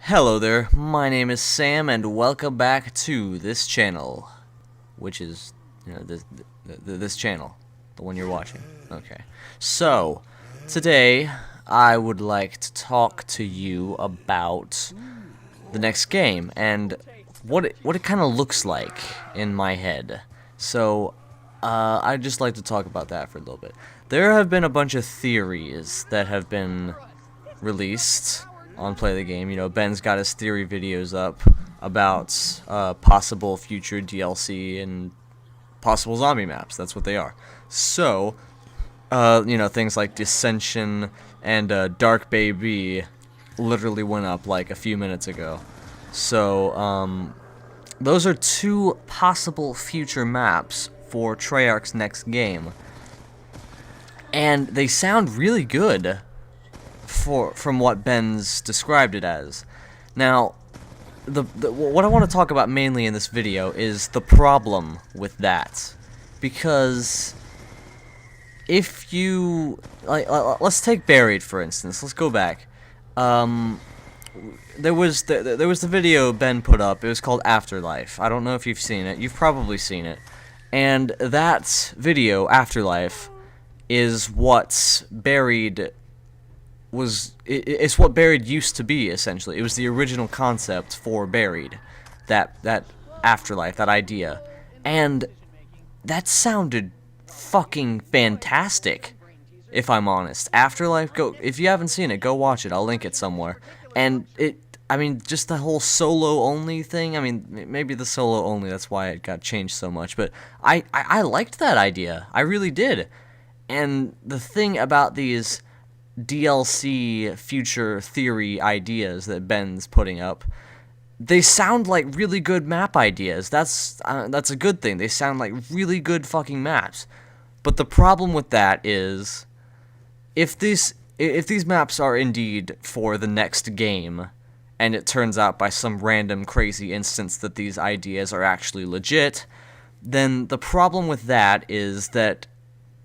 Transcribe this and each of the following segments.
Hello there, my name is Sam, and welcome back to this channel, which is, this channel, the one you're watching. Okay, so today I would like to talk to you about the next game and what it kind of looks like in my head. So I'd just like to talk about that for a little bit. There have been a bunch of theories that have been released on Play the Game. You know, Ben's got his theory videos up about possible future DLC and possible zombie maps. That's what they are. So, things like Dissension and Dark Baby literally went up like a few minutes ago. So, those are two possible future maps for Treyarch's next game. And they sound really good from what Ben's described it as. Now, what I want to talk about mainly in this video is the problem with that. Because if you let's take Buried for instance. Let's go back. There was the video Ben put up. It was called Afterlife. I don't know if you've seen it. You've probably seen it. And that video, Afterlife, is what Buried was. It's what Buried used to be, essentially. It was the original concept for Buried, that Afterlife, that idea, and that sounded fucking fantastic. If I'm honest, Afterlife, if you haven't seen it, go watch it. I'll link it somewhere. And I mean, just the whole solo only thing. I mean, maybe the solo only, that's why it got changed so much. But I liked that idea. I really did. And the thing about these DLC future theory ideas that Ben's putting up, they sound like really good map ideas. That's a good thing. They sound like really good fucking maps. But the problem with that is, if these maps are indeed for the next game, and it turns out by some random crazy instance that these ideas are actually legit, then the problem with that is that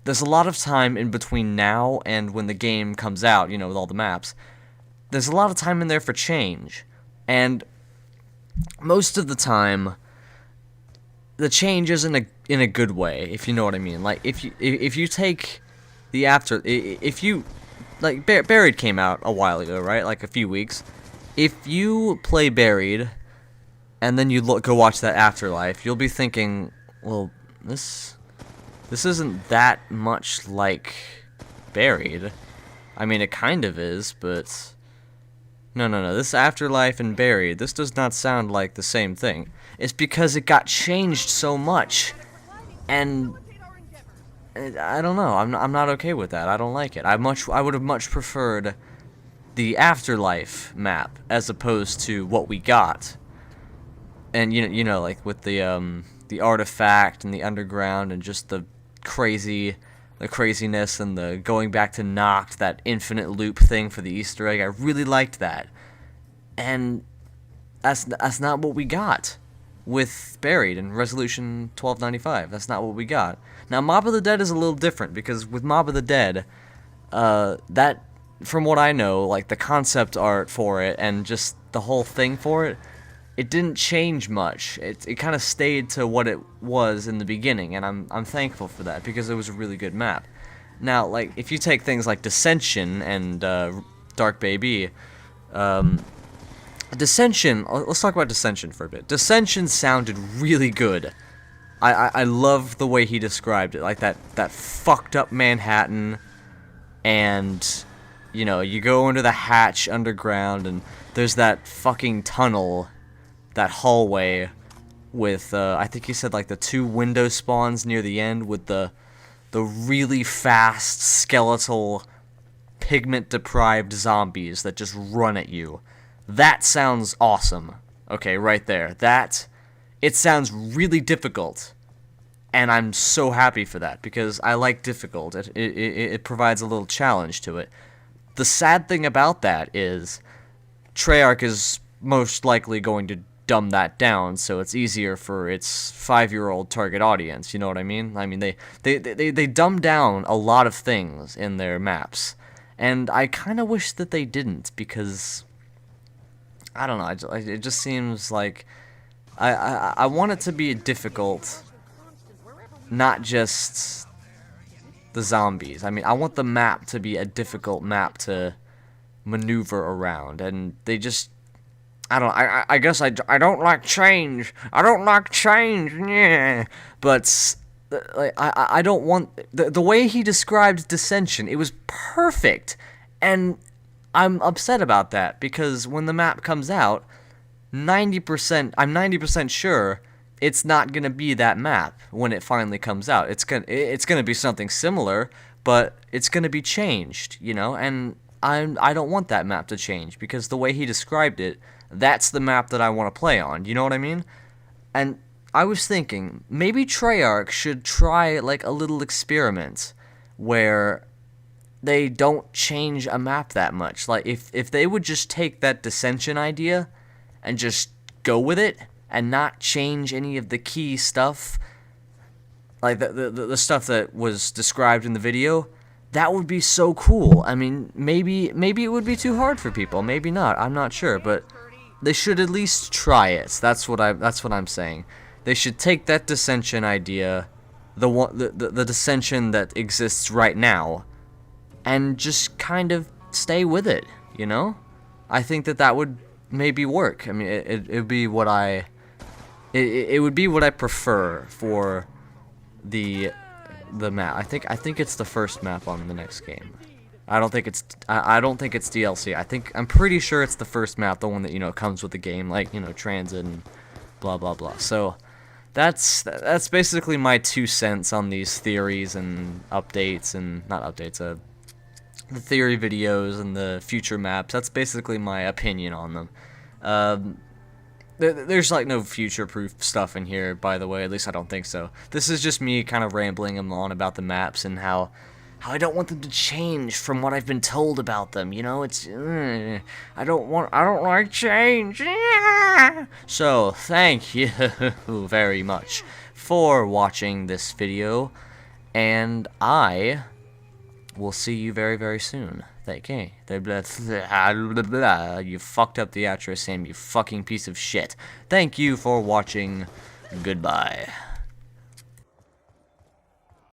there's a lot of time in between now and when the game comes out, with all the maps. There's a lot of time in there for change. And most of the time, the change isn't in a good way, if you know what I mean. Like, if you take the Buried came out a while ago, right? Like a few weeks. If you play Buried, and then you go watch that Afterlife, you'll be thinking, well, this isn't that much like Buried. I mean, it kind of is, but no. This Afterlife and Buried, this does not sound like the same thing. It's because it got changed so much, and I don't know. I'm not okay with that. I don't like it. I would have much preferred the Afterlife map as opposed to what we got. And like with the artifact and the underground and just the craziness and the going back to Noct, that infinite loop thing for the Easter egg. I really liked that. And that's not what we got with Buried and Resolution 1295. That's not what we got. Now, Mob of the Dead is a little different, because with Mob of the Dead, that, from what I know, like the concept art for it and just the whole thing for it, it didn't change much. It kind of stayed to what it was in the beginning, and I'm thankful for that, because it was a really good map. Now, like, if you take things like Dissension and Dark Baby, Dissension, let's talk about Dissension for a bit. Dissension sounded really good. I love the way he described it, like that fucked up Manhattan, and you go into the hatch underground, and there's that fucking tunnel, that hallway with I think he said like the 2 window spawns near the end with the really fast skeletal pigment deprived zombies that just run at you. That sounds awesome. Okay, right there. It sounds really difficult, and I'm so happy for that, because I like difficult. It provides a little challenge to it. The sad thing about that is Treyarch is most likely going to dumb that down so it's easier for its 5-year-old target audience, you know what I mean? I mean, they dumb down a lot of things in their maps, and I kind of wish that they didn't, because I don't know. It just seems like I want it to be difficult, not just the zombies. I mean, I want the map to be a difficult map to maneuver around, and they just, I don't, I guess I don't like change. I don't like change, yeah. But like I don't want the way he described Dissension. It was perfect, and I'm upset about that because when the map comes out, 90%, I'm 90% sure it's not gonna be that map when it finally comes out. It's gonna be something similar, but it's gonna be changed, you know. And I don't want that map to change because the way he described it, that's the map that I want to play on. You know what I mean? And I was thinking maybe Treyarch should try like a little experiment where they don't change a map that much. Like if they would just take that Dissension idea and just go with it and not change any of the key stuff, like the stuff that was described in the video, that would be so cool. I mean, maybe it would be too hard for people, maybe not. I'm not sure, but they should at least try it. That's what I'm saying. They should take that Dissension idea, the Dissension that exists right now, and just kind of stay with it, you know? I think that would maybe work. I mean, it'd be what it would be what I prefer for the map. I think it's the first map on the next game. I don't think it's DLC. I'm pretty sure it's the first map, the one that, you know, comes with the game, like, you know, transit and blah blah blah. So that's basically my 2 cents on these theories and updates, and not updates, the theory videos and the future maps. That's basically my opinion on them. There's like no future-proof stuff in here, by the way. At least I don't think so. This is just me kind of rambling on about the maps and how I don't want them to change from what I've been told about them. You know, it's I don't like change. So thank you very much for watching this video, and I will see you very, very soon. Thank you. You fucked up the outro, Sam, you fucking piece of shit. Thank you for watching. Goodbye.